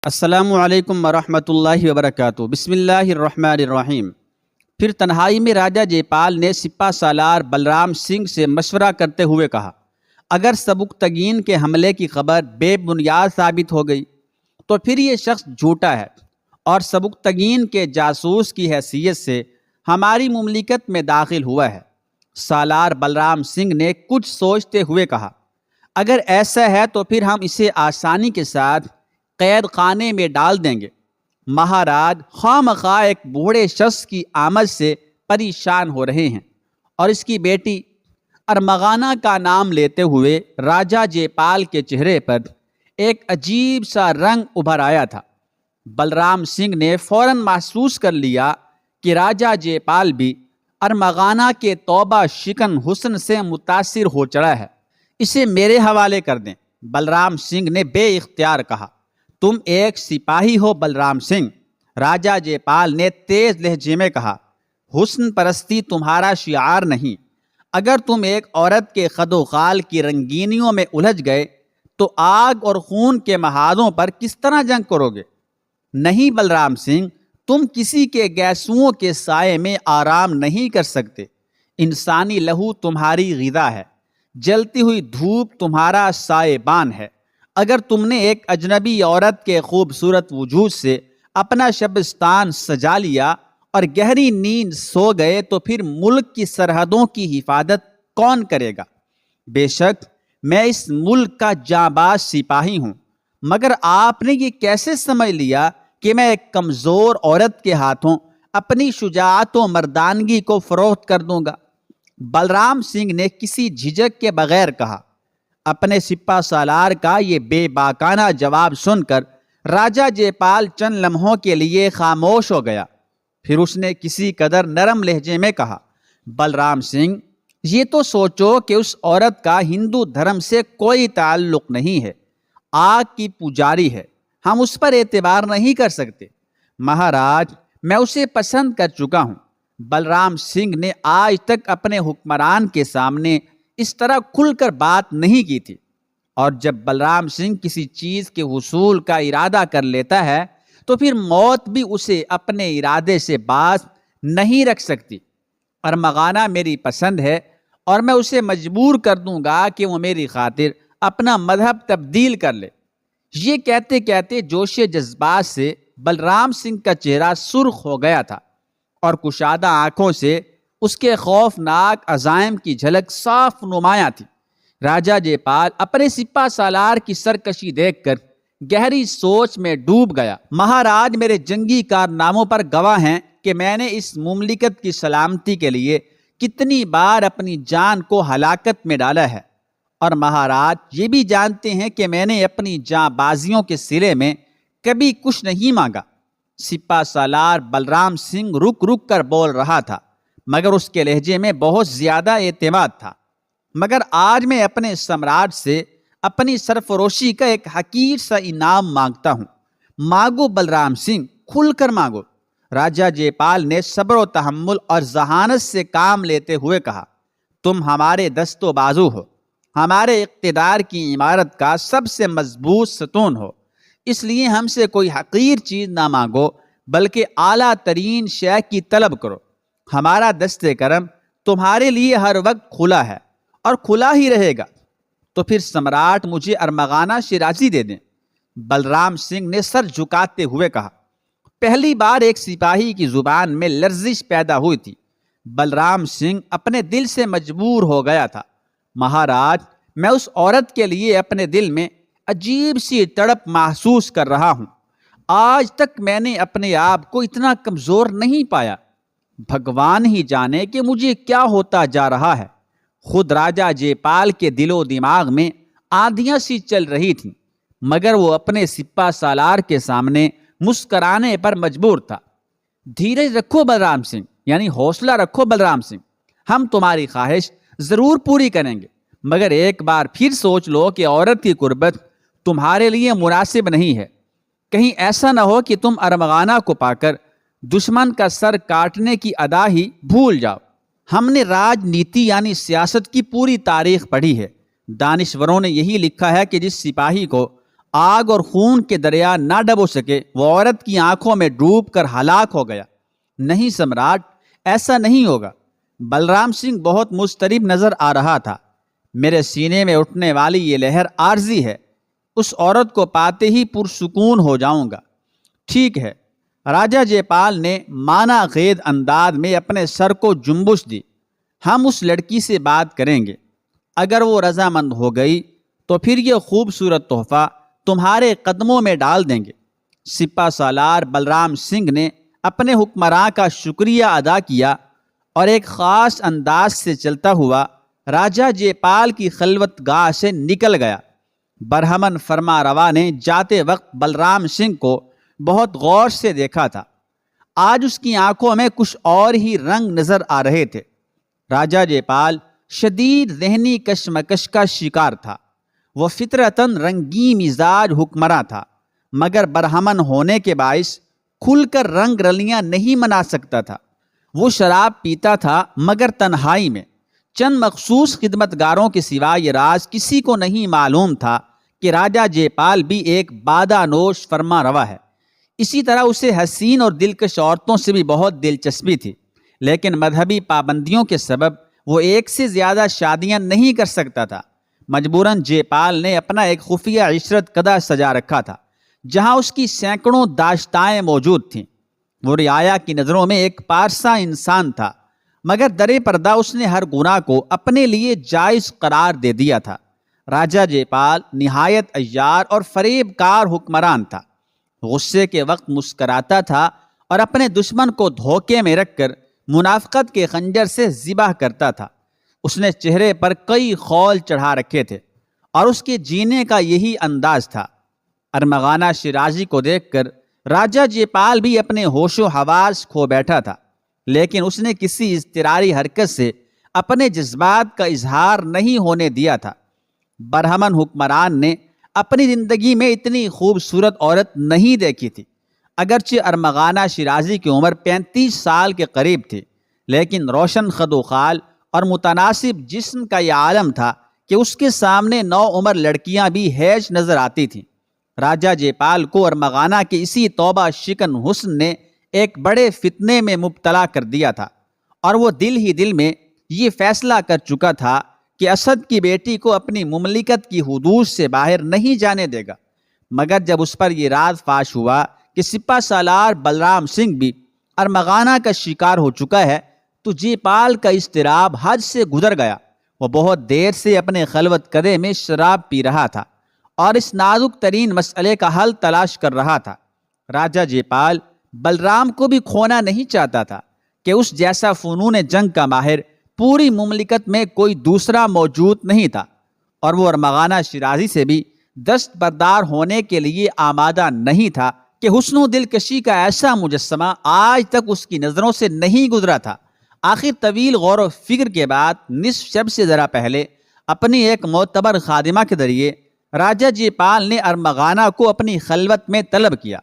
السلام علیکم ورحمۃ اللہ وبرکاتہ۔ بسم اللہ الرحمن الرحیم۔ پھر تنہائی میں راجہ جے پال نے سپہ سالار بلرام سنگھ سے مشورہ کرتے ہوئے کہا، اگر سبکتگین کے حملے کی خبر بے بنیاد ثابت ہو گئی تو پھر یہ شخص جھوٹا ہے اور سبکتگین کے جاسوس کی حیثیت سے ہماری مملکت میں داخل ہوا ہے۔ سالار بلرام سنگھ نے کچھ سوچتے ہوئے کہا، اگر ایسا ہے تو پھر ہم اسے آسانی کے ساتھ قید خانے میں ڈال دیں گے۔ مہاراج خواہ ایک بوڑھے شخص کی آمد سے پریشان ہو رہے ہیں اور اس کی بیٹی ارمغانہ کا نام لیتے ہوئے راجہ جے پال کے چہرے پر ایک عجیب سا رنگ ابھر آیا تھا۔ بلرام سنگھ نے فوراً محسوس کر لیا کہ راجہ جے پال بھی ارمغانہ کے توبہ شکن حسن سے متاثر ہو چڑھا ہے۔ اسے میرے حوالے کر دیں، بلرام سنگھ نے بے اختیار کہا۔ تم ایک سپاہی ہو بلرام سنگھ، راجہ جے پال نے تیز لہجے میں کہا۔ حسن پرستی تمہارا شعار نہیں۔ اگر تم ایک عورت کے خد و خال کی رنگینیوں میں الجھ گئے تو آگ اور خون کے محاذوں پر کس طرح جنگ کرو گے؟ نہیں بلرام سنگھ، تم کسی کے گیسوؤں کے سائے میں آرام نہیں کر سکتے۔ انسانی لہو تمہاری غذا ہے، جلتی ہوئی دھوپ تمہارا سائے بان ہے۔ اگر تم نے ایک اجنبی عورت کے خوبصورت وجود سے اپنا شبستان سجا لیا اور گہری نیند سو گئے تو پھر ملک کی سرحدوں کی حفاظت کون کرے گا؟ بے شک میں اس ملک کا جانباز سپاہی ہوں، مگر آپ نے یہ کیسے سمجھ لیا کہ میں ایک کمزور عورت کے ہاتھوں اپنی شجاعت و مردانگی کو فروخت کر دوں گا؟ بلرام سنگھ نے کسی جھجک کے بغیر کہا۔ اپنے سپہ سالار کا یہ بے باکانہ جواب سن کر راجہ جے پال چند لمحوں کے لیے خاموش ہو گیا۔ پھر اس نے کسی قدر نرم لہجے میں کہا، بلرام سنگھ، یہ تو سوچو کہ اس عورت کا ہندو دھرم سے کوئی تعلق نہیں ہے، آگ کی پجاری ہے، ہم اس پر اعتبار نہیں کر سکتے۔ مہاراج، میں اسے پسند کر چکا ہوں۔ بلرام سنگھ نے آج تک اپنے حکمران کے سامنے اس طرح کھل کر بات نہیں کی تھی، اور جب بلرام سنگھ کسی چیز کے حصول کا ارادہ کر لیتا ہے تو پھر موت بھی اسے اپنے ارادے سے باز نہیں رکھ سکتی۔ ارمغانہ میری پسند ہے اور میں اسے مجبور کر دوں گا کہ وہ میری خاطر اپنا مذہب تبدیل کر لے۔ یہ کہتے کہتے جوش جذبات سے بلرام سنگھ کا چہرہ سرخ ہو گیا تھا اور کشادہ آنکھوں سے اس کے خوفناک عزائم کی جھلک صاف نمایاں تھی۔ راجہ جے پال اپنے سپہ سالار کی سرکشی دیکھ کر گہری سوچ میں ڈوب گیا۔ مہاراج میرے جنگی کارناموں پر گواہ ہیں کہ میں نے اس مملکت کی سلامتی کے لیے کتنی بار اپنی جان کو ہلاکت میں ڈالا ہے، اور مہاراج یہ بھی جانتے ہیں کہ میں نے اپنی جاں بازیوں کے صلے میں کبھی کچھ نہیں مانگا۔ سپہ سالار بلرام سنگھ رک رک کر بول رہا تھا، مگر اس کے لہجے میں بہت زیادہ اعتماد تھا۔ مگر آج میں اپنے سمراٹ سے اپنی سرفروشی کا ایک حقیر سا انعام مانگتا ہوں۔ مانگو بلرام سنگھ، کھل کر مانگو۔ راجہ جے پال نے صبر و تحمل اور ذہانت سے کام لیتے ہوئے کہا، تم ہمارے دست و بازو ہو، ہمارے اقتدار کی عمارت کا سب سے مضبوط ستون ہو، اس لیے ہم سے کوئی حقیر چیز نہ مانگو بلکہ اعلیٰ ترین شے کی طلب کرو۔ ہمارا دست کرم تمہارے لیے ہر وقت کھلا ہے اور کھلا ہی رہے گا۔ تو پھر سمراٹ مجھے ارمغانہ شیرازی دے دیں۔ بلرام سنگھ نے سر جھکاتے ہوئے کہا۔ پہلی بار ایک سپاہی کی زبان میں لرزش پیدا ہوئی تھی۔ بلرام سنگھ اپنے دل سے مجبور ہو گیا تھا۔ مہاراج، میں اس عورت کے لیے اپنے دل میں عجیب سی تڑپ محسوس کر رہا ہوں۔ آج تک میں نے اپنے آپ کو اتنا کمزور نہیں پایا۔ بھگوان ہی جانے کہ مجھے کیا ہوتا جا رہا ہے۔ خود راجہ جے پال کے دل و دماغ میں آندھیاں سی چل رہی تھیں، مگر وہ اپنے سپہ سالار کے سامنے مسکرانے پر مجبور تھا۔ دھیرج رکھو بلرام سنگھ، یعنی حوصلہ رکھو بلرام سنگھ، ہم تمہاری خواہش ضرور پوری کریں گے، مگر ایک بار پھر سوچ لو کہ عورت کی قربت تمہارے لیے مناسب نہیں ہے۔ کہیں ایسا نہ ہو کہ تم ارمغانہ کو پا کر دشمن کا سر کاٹنے کی ادا ہی بھول جاؤ۔ ہم نے راجنیتی یعنی سیاست کی پوری تاریخ پڑھی ہے۔ دانشوروں نے یہی لکھا ہے کہ جس سپاہی کو آگ اور خون کے دریا نہ ڈبو سکے وہ عورت کی آنکھوں میں ڈوب کر ہلاک ہو گیا۔ نہیں سمراٹ، ایسا نہیں ہوگا۔ بلرام سنگھ بہت مضطرب نظر آ رہا تھا۔ میرے سینے میں اٹھنے والی یہ لہر عارضی ہے، اس عورت کو پاتے ہی پرسکون ہو جاؤں گا۔ ٹھیک ہے، راجہ جے پال نے مانا خیز انداز میں اپنے سر کو جنبش دی۔ ہم اس لڑکی سے بات کریں گے، اگر وہ رضامند ہو گئی تو پھر یہ خوبصورت تحفہ تمہارے قدموں میں ڈال دیں گے۔ سپہ سالار بلرام سنگھ نے اپنے حکمراں کا شکریہ ادا کیا اور ایک خاص انداز سے چلتا ہوا راجہ جے پال کی خلوت گاہ سے نکل گیا۔ برہمن فرما روا نے جاتے وقت بلرام سنگھ کو بہت غور سے دیکھا تھا۔ آج اس کی آنکھوں میں کچھ اور ہی رنگ نظر آ رہے تھے۔ راجہ جے پال شدید ذہنی کشمکش کا شکار تھا۔ وہ فطرتاً رنگین مزاج حکمراں تھا، مگر برہمن ہونے کے باعث کھل کر رنگ رلیاں نہیں منا سکتا تھا۔ وہ شراب پیتا تھا مگر تنہائی میں۔ چند مخصوص خدمتگاروں کے سوا یہ راز کسی کو نہیں معلوم تھا کہ راجہ جے پال بھی ایک بادہ نوش فرما روا ہے۔ اسی طرح اسے حسین اور دلکش عورتوں سے بھی بہت دلچسپی تھی، لیکن مذہبی پابندیوں کے سبب وہ ایک سے زیادہ شادیاں نہیں کر سکتا تھا۔ مجبوراً جے پال نے اپنا ایک خفیہ عشرت قدح سجا رکھا تھا، جہاں اس کی سینکڑوں داشتائیں موجود تھیں۔ وہ رعایا کی نظروں میں ایک پارسا انسان تھا، مگر درِ پردہ اس نے ہر گناہ کو اپنے لیے جائز قرار دے دیا تھا۔ راجہ جے پال نہایت عیار اور فریب کار حکمران تھا۔ غصے کے وقت مسکراتا تھا اور اپنے دشمن کو دھوکے میں رکھ کر منافقت کے خنجر سے ذبح کرتا تھا۔ اس نے چہرے پر کئی خول چڑھا رکھے تھے اور اس کے جینے کا یہی انداز تھا۔ ارمغانہ شیرازی کو دیکھ کر راجہ جے پال بھی اپنے ہوش و حواس کھو بیٹھا تھا، لیکن اس نے کسی اضطراری حرکت سے اپنے جذبات کا اظہار نہیں ہونے دیا تھا۔ برہمن حکمران نے اپنی زندگی میں اتنی خوبصورت عورت نہیں دیکھی تھی۔ اگرچہ ارمغانہ شیرازی کی عمر 35 سال کے قریب تھی، لیکن روشن خد و خال اور متناسب جسم کا یہ عالم تھا کہ اس کے سامنے نوعمر لڑکیاں بھی ہیج نظر آتی تھیں۔ راجہ جے پال کو ارمغانہ کے اسی توبہ شکن حسن نے ایک بڑے فتنے میں مبتلا کر دیا تھا، اور وہ دل ہی دل میں یہ فیصلہ کر چکا تھا کہ اسد کی بیٹی کو اپنی مملکت کی حدود سے باہر نہیں جانے دے گا۔ مگر جب اس پر یہ راز فاش ہوا کہ سپہ سالار بلرام سنگھ بھی ارمغانہ کا شکار ہو چکا ہے تو جے پال کا اضطراب حد سے گزر گیا۔ وہ بہت دیر سے اپنے خلوت کدے میں شراب پی رہا تھا اور اس نازک ترین مسئلے کا حل تلاش کر رہا تھا۔ راجہ جے پال بلرام کو بھی کھونا نہیں چاہتا تھا کہ اس جیسا فنون جنگ کا ماہر پوری مملکت میں کوئی دوسرا موجود نہیں تھا، اور وہ ارمغانہ شیرازی سے بھی دستبردار ہونے کے لیے آمادہ نہیں تھا کہ حسن و دلکشی کا ایسا مجسمہ آج تک اس کی نظروں سے نہیں گزرا تھا۔ آخر طویل غور و فکر کے بعد نصف شب سے ذرا پہلے اپنی ایک معتبر خادمہ کے ذریعے راجہ جے پال نے ارمغانہ کو اپنی خلوت میں طلب کیا۔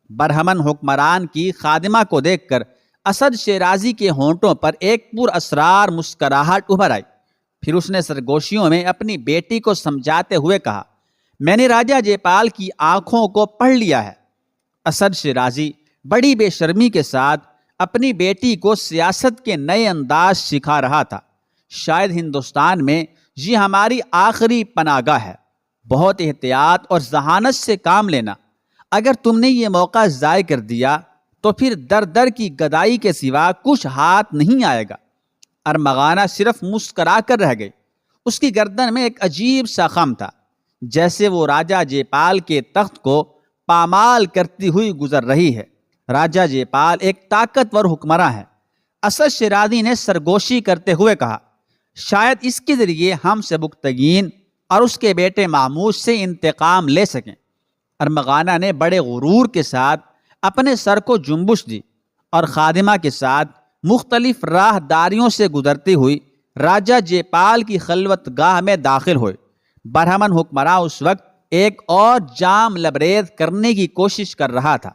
برہمن حکمران کی خادمہ کو دیکھ کر اسد شیرازی کے ہونٹوں پر ایک پر اسرار مسکراہٹ ابھر آئی۔ پھر اس نے سرگوشیوں میں اپنی بیٹی کو سمجھاتے ہوئے کہا، میں نے راجہ جے پال کی آنکھوں کو پڑھ لیا ہے۔ اسد شیرازی بڑی بے شرمی کے ساتھ اپنی بیٹی کو سیاست کے نئے انداز سکھا رہا تھا۔ شاید ہندوستان میں یہ ہماری آخری پناہ گاہ ہے۔ بہت احتیاط اور ذہانت سے کام لینا۔ اگر تم نے یہ موقع ضائع کر دیا تو پھر در در کی گدائی کے سوا کچھ ہاتھ نہیں آئے گا۔ ارمغانہ صرف مسکرا کر رہ گئی۔ اس کی گردن میں ایک عجیب سا خم تھا، جیسے وہ راجہ جے پال کے تخت کو پامال کرتی ہوئی گزر رہی ہے۔ راجہ جے پال ایک طاقتور حکمراں ہے، اسد شیرازی نے سرگوشی کرتے ہوئے کہا۔ شاید اس کے ذریعے ہم سبکتگین اور اس کے بیٹے محمود سے انتقام لے سکیں۔ ارمغانہ نے بڑے غرور کے ساتھ اپنے سر کو جنبش دی اور خادمہ کے ساتھ مختلف راہ داریوں سے گزرتی ہوئی راجہ جے پال کی خلوت گاہ میں داخل ہوئے۔ برہمن حکمراں اس وقت ایک اور جام لبریز کرنے کی کوشش کر رہا تھا۔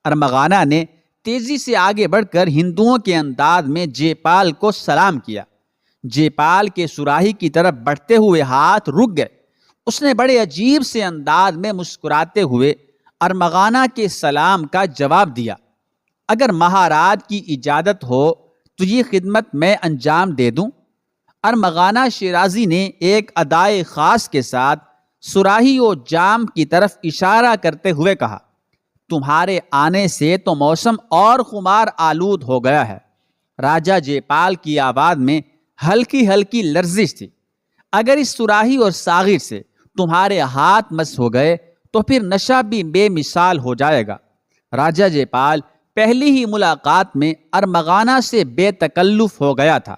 ارمغانہ نے تیزی سے آگے بڑھ کر ہندوؤں کے انداز میں جے پال کو سلام کیا۔ جے پال کے سراہی کی طرف بڑھتے ہوئے ہاتھ رک گئے۔ اس نے بڑے عجیب سے انداز میں مسکراتے ہوئے ارمغانہ کے سلام کا جواب دیا۔ اگر مہاراج کی اجازت ہو تو یہ خدمت میں انجام دے دوں۔ ارمغانہ شیرازی نے ایک ادائے خاص کے ساتھ صراحی و جام کی طرف اشارہ کرتے ہوئے کہا، تمہارے آنے سے تو موسم اور خمار آلود ہو گیا ہے۔ راجہ جے پال کی آواز میں ہلکی ہلکی لرزش تھی۔ اگر اس صراحی اور ساغر سے تمہارے ہاتھ مس ہو گئے تو پھر نشہ بھی بے مثال ہو جائے گا۔ راجہ جے پال پہلی ہی ملاقات میں ارمغانہ سے بے تکلف ہو گیا تھا۔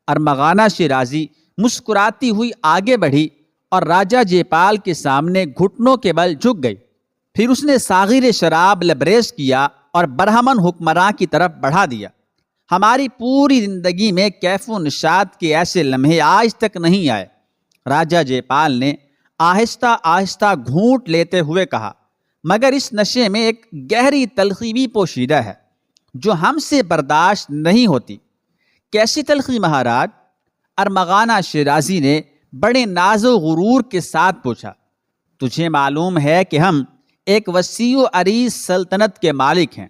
ارمغانہ شیرازی مسکراتی ہوئی آگے بڑھی اور راجہ جے پال کے سامنے گھٹنوں کے بل جھک گئی۔ پھر اس نے ساغر شراب لبریز کیا اور برہمن حکمراں کی طرف بڑھا دیا۔ ہماری پوری زندگی میں کیف و نشاط کے ایسے لمحے آج تک نہیں آئے۔ راجہ جے پال نے آہستہ آہستہ گھونٹ لیتے ہوئے کہا، مگر اس نشے میں ایک گہری تلخی بھی پوشیدہ ہے جو ہم سے برداشت نہیں ہوتی۔ کیسی تلخی مہاراج؟ ارمغانہ شیرازی نے بڑے ناز و غرور کے ساتھ پوچھا۔ تجھے معلوم ہے کہ ہم ایک وسیع و عریض سلطنت کے مالک ہیں،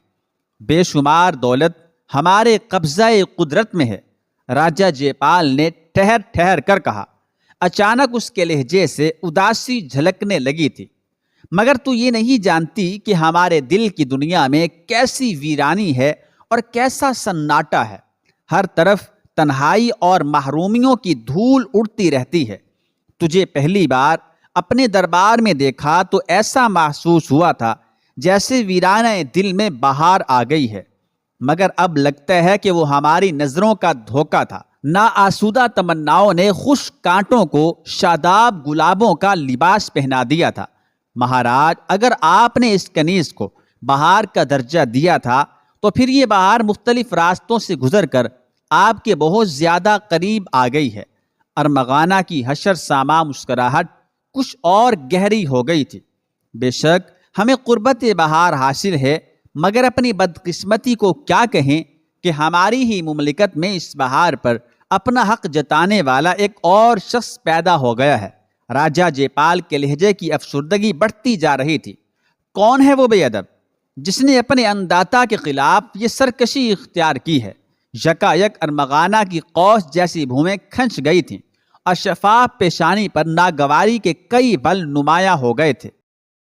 بے شمار دولت ہمارے قبضہ قدرت میں ہے۔ راجہ جے پال نے ٹھہر ٹھہر کر کہا۔ اچانک اس کے لہجے سے اداسی جھلکنے لگی تھی۔ مگر تو یہ نہیں جانتی کہ ہمارے دل کی دنیا میں کیسی ویرانی ہے اور کیسا سناٹا ہے۔ ہر طرف تنہائی اور محرومیوں کی دھول اڑتی رہتی ہے۔ تجھے پہلی بار اپنے دربار میں دیکھا تو ایسا محسوس ہوا تھا جیسے ویرانہ دل میں بہار آ گئی ہے، مگر اب لگتا ہے کہ وہ ہماری نظروں کا دھوکہ تھا۔ نا آسودہ تمناؤں نے خشک کانٹوں کو شاداب گلابوں کا لباس پہنا دیا تھا۔ مہاراج، اگر آپ نے اس کنیز کو بہار کا درجہ دیا تھا تو پھر یہ بہار مختلف راستوں سے گزر کر آپ کے بہت زیادہ قریب آ گئی ہے۔ ارمغانہ کی حشر سامہ مسکراہٹ کچھ اور گہری ہو گئی تھی۔ بے شک ہمیں قربت بہار حاصل ہے، مگر اپنی بدقسمتی کو کیا کہیں کہ ہماری ہی مملکت میں اس بہار پر اپنا حق جتانے والا ایک اور شخص پیدا ہو گیا ہے۔ راجہ جے پال کے لہجے کی افسردگی بڑھتی جا رہی تھی۔ کون ہے وہ بے ادب جس نے اپنے انداتا کے خلاف یہ سرکشی اختیار کی ہے؟ یکا یک ارمغانہ کی قوس جیسی بھومیں کھنچ گئی تھیں اور شفاف پیشانی پر ناگواری کے کئی بل نمایاں ہو گئے تھے۔